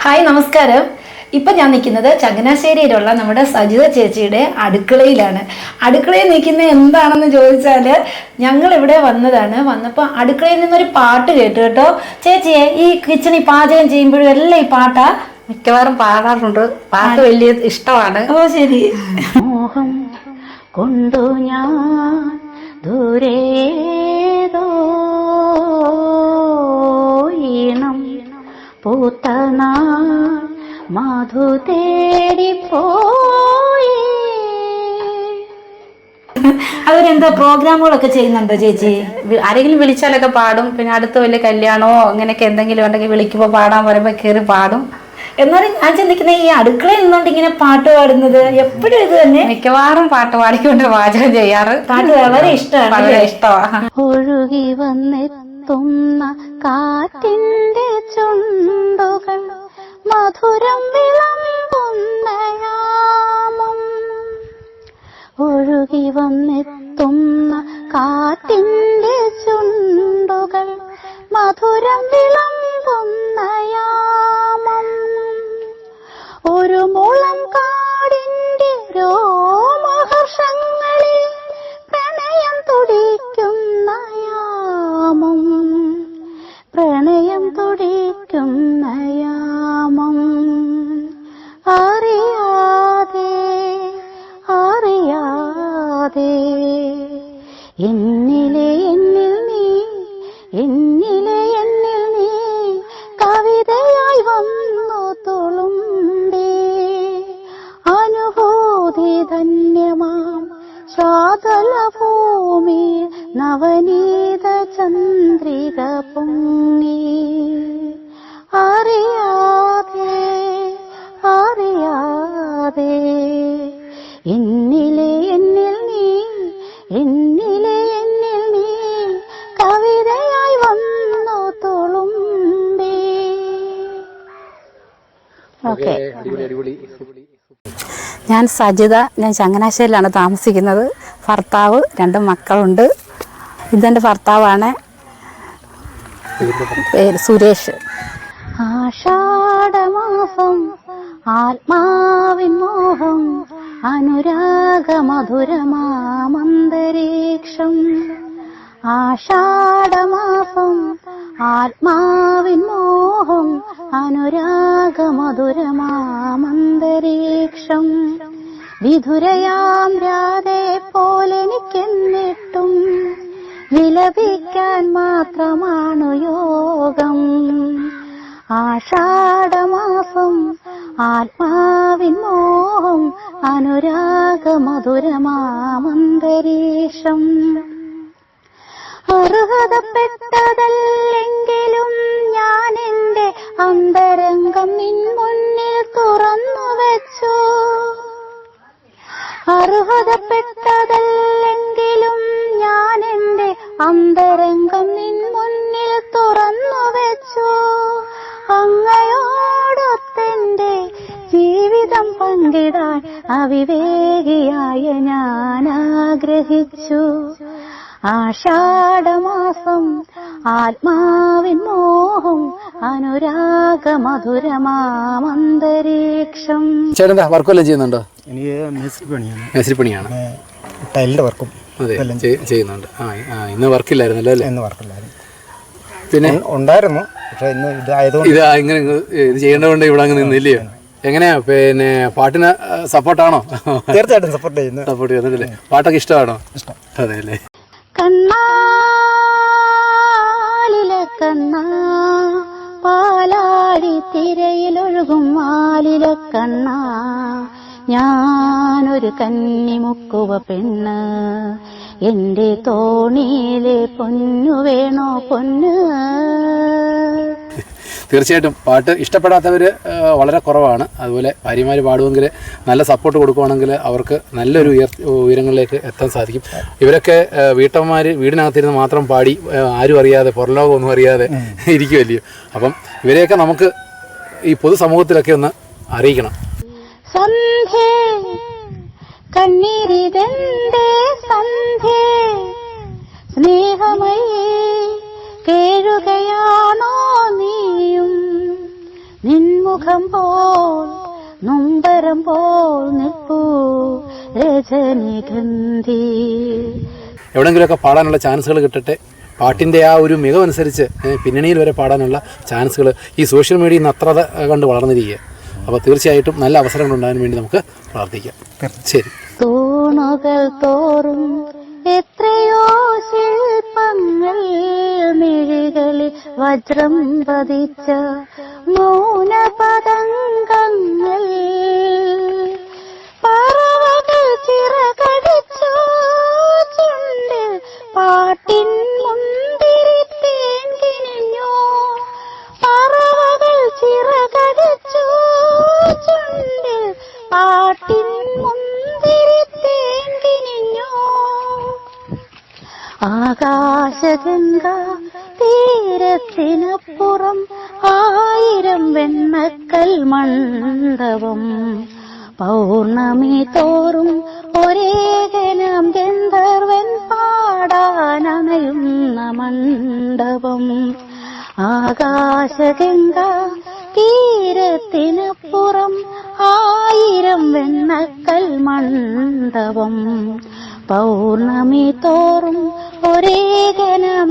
Hi നമസ്കാരം. ഇപ്പം ഞാൻ നിൽക്കുന്നത് ചങ്ങനാശ്ശേരിയിലുള്ള നമ്മുടെ സജിത ചേച്ചിയുടെ അടുക്കളയിലാണ്. അടുക്കളയിൽ നിൽക്കുന്നത് എന്താണെന്ന് ചോദിച്ചാൽ ഞങ്ങളിവിടെ വന്നപ്പോൾ അടുക്കളയിൽ നിന്നൊരു പാട്ട് കേട്ടു കേട്ടോ. ചേച്ചിയെ ഈ കിച്ചണിൽ പാചകം ചെയ്യുമ്പോഴും എല്ലാം ഈ പാട്ടാ മിക്കവാറും പാടാറുണ്ട്. പാട്ട് വലിയ ഇഷ്ടമാണ്. ഓ ശരി. മോഹം കൊണ്ടു ഞാൻ ദൂരേതോ ഈണം പൂത്തന മധു തേടിപ്പോയി. അവരെന്താ പ്രോഗ്രാമുകളൊക്കെ ചെയ്യുന്നുണ്ടോ ചേച്ചി? ആരെങ്കിലും വിളിച്ചാലൊക്കെ പാടും. പിന്നെ അടുത്ത വലിയ കല്യാണമോ അങ്ങനെയൊക്കെ എന്തെങ്കിലും ഉണ്ടെങ്കിൽ വിളിക്കുമ്പോൾ പാടാൻ പറയുമ്പോൾ കയറി പാടും. എന്നാലും ഞാൻ ചിന്തിക്കുന്ന ഈ അടുക്കളയിൽ നിന്നുകൊണ്ട് ഇങ്ങനെ പാട്ട് പാടുന്നത് എപ്പോഴും ഇത് തന്നെ. മിക്കവാറും പാട്ട് പാടിക്കൊണ്ട് പാചകം ചെയ്യാറ്. പാട്ട് വളരെ ഇഷ്ടമാണ്. വളരെ ഇഷ്ടമാണ്. ഒഴുകി വന്നെത്തുന്ന കാറ്റിന്റെ ചുണ്ടുകൾ മധുരം വിളമ്പുന്ന യാമം. ഒഴുകി വന്നെത്തുന്ന കാറ്റിന്റെ ചുണ്ടുകൾ മധുരം വിളമ്പുന്ന യാമം. ഒരു മുളം കാടിന്റെ രോമഹർഷങ്ങളിൽ പ്രണയം തുടിക്കുന്ന യാമം. പ്രണയം തുടിക്കുന്ന യാമം. അറിയാതെ അറിയാതെ എന്നിലെ എന്നിൽ നീ എന്നിലെ എന്നിൽ നീ കവിതയായി വന്നു തുളുമ്പി. അനുഭൂതി ധന്യമാം ശാതല ഭൂമി നവനീത ചന്ദ്രിക പൊങ്ങി. അറിയാതെ അറിയാതെ എന്നിലെ എന്നിൽ നീ എന്നിലെ എന്നിൽ നീ കവിതയായി വന്നു തുളുമ്പി. ഓക്കെ. ഞാൻ സജിത. ഞാൻ ചങ്ങനാശ്ശേരിയിലാണ് താമസിക്കുന്നത്. ഭർത്താവ്, 2 മക്കളുണ്ട്. ഇതെൻ്റെ ഭർത്താവാണ്, പേര് സുരേഷ്. ആഷാഢമാസം ആത്മാവിൻ മോഹം അനുരാഗമധുരമാമന്തരീക്ഷം. ആഷാഢമാസം ആത്മാവിൻ മോഹം അനുരാഗമധുരമാമന്തരീക്ഷം. വിധുരയാം രാധെ പോലെനിക്കെന്നിട്ടും വിലപിക്കാൻ മാത്രമാണു യോഗം. ആഷാഢമാസം ആത്മാവിൻ മോഹം അനുരാഗമധുരമാമന്തരീക്ഷം. അർഹതപ്പെട്ടതല്ലെങ്കിലും ഞാൻ എൻ്റെ അന്തരംഗം നിൻ മുന്നിൽ തുറന്നു വെച്ചു. അർഹതപ്പെട്ടതല്ലെങ്കിലും ഞാൻ എൻ്റെ അന്തരംഗം നിൻ മുന്നിൽ തുറന്നു വെച്ചു. അങ്ങയോടൊത്തെന്റെ ജീവിതം പങ്കിടാൻ അവിവേകിയായ ഞാൻ ആഗ്രഹിച്ചു. ആഷാഢമാസം ആത്മാവിൻ മോഹം അനുരാഗമധുരമാമന്തരീക്ഷം. ചേട്ടൻ വർക്കെല്ലാം ചെയ്യുന്നുണ്ടോ? എനിക്ക് മേസ്ത്രി പണിയാണ്. ടൈലിന്റെ വർക്കും ചെയ്യുന്നുണ്ട്. ഇന്ന് വർക്കില്ലായിരുന്നല്ലോ അല്ലേ? ഇന്ന് വർക്കില്ലായിരുന്നു. പിന്നെ ഉണ്ടായിരുന്നു, പക്ഷെ ഇന്ന് ഇതായതുകൊണ്ട് ഇത് ഇങ്ങനെ ഇത് ചെയ്യേണ്ടതുകൊണ്ട് ഇവിടെ അങ്ങ് നിന്നില്ലയോ? എങ്ങനെയാ പിന്നെ പാട്ടിന് സപ്പോർട്ടാണോ? തീർച്ചയായിട്ടും സപ്പോർട്ട് ചെയ്യുന്നുണ്ടല്ലേ? പാട്ടൊക്കെ ഇഷ്ടമാണോ? ഇഷ്ടം. അതെ അല്ലേ? കണ്ണാലിലെ കണ്ണാ പാലാടി തിരയിലൊഴുകും മാലിലെ കണ്ണാ ഞാനൊരു കന്നിമുക്കുവ പെണ്ണ്. എന്റെ തോണിയിലെ പൊന്നു വേണോ പൊന്ന്. തീർച്ചയായിട്ടും പാട്ട് ഇഷ്ടപ്പെടാത്തവർ വളരെ കുറവാണ്. അതുപോലെ ഭാര്യമാർ പാടുമെങ്കിൽ നല്ല സപ്പോർട്ട് കൊടുക്കുകയാണെങ്കിൽ അവർക്ക് നല്ലൊരു ഉയരങ്ങളിലേക്ക് എത്താൻ സാധിക്കും. ഇവരൊക്കെ വീട്ടമ്മമാർ വീടിനകത്തിരുന്ന് മാത്രം പാടി ആരും അറിയാതെ പുറലോകമൊന്നും അറിയാതെ ഇരിക്കുമല്ലയോ. അപ്പം ഇവരെയൊക്കെ നമുക്ക് ഈ പൊതുസമൂഹത്തിലൊക്കെ ഒന്ന് അറിയിക്കണം. സന്ധ്യേ കണ്ണീരിതെന്തേ സന്ധ്യേ സ്നേഹമയേ കേഴുകയാണോ നീയും നിൻമു മുഖം പോൽ നൊമ്പരം പോൽ നിൽപ്പൂ രജനിഗന്ധി. എവിടെയെങ്കിലുമൊക്കെ പാടാനുള്ള ചാൻസുകൾ കിട്ടട്ടെ. പാട്ടിൻ്റെ ആ ഒരു മികവനുസരിച്ച് പിന്നണിയിൽ വരെ പാടാനുള്ള ചാൻസുകൾ ഈ സോഷ്യൽ മീഡിയയിൽ നിന്ന് അത്ര കണ്ട് വളർന്നിരിക്കുക. അപ്പോൾ തീർച്ചയായിട്ടും നല്ല അവസരങ്ങൾ ഉണ്ടാകാൻ വേണ്ടി നമുക്ക് പ്രാർത്ഥിക്കാം. ശരി. തൂണുകൾ തോറും എത്രയോ ശില്പങ്ങൾ, മിഴികളിൽ വജ്രം പതിച്ച മൗനപതംഗങ്ങൾ, പറവകൾ ചിറകടിച്ചു ചുണ്ടിൽ പാട്ടിൻ മുന്തിരി തേൻ കിനിഞ്ഞു. പറവകൾ ചിറകടിച്ചു ചുണ്ടിൽ പാട്ടിൻ മുന്തിരി തേൻ കിനിഞ്ഞു. ആകാശഗംഗ തീരത്തിനപ്പുറം 1000 വെണ്ണക്കൽ മണ്ഡപം, പൗർണമി തോറും ഒരേ ഗനം ഗന്ധർവൻ പാടാനണയുന്ന മണ്ഡപം. ആകാശഗംഗ തീരത്തിനപ്പുറം 1000 വെണ്ണക്കൽ മണ്ഡപം, പൗർണമി തോറും ഒരേ ഗനം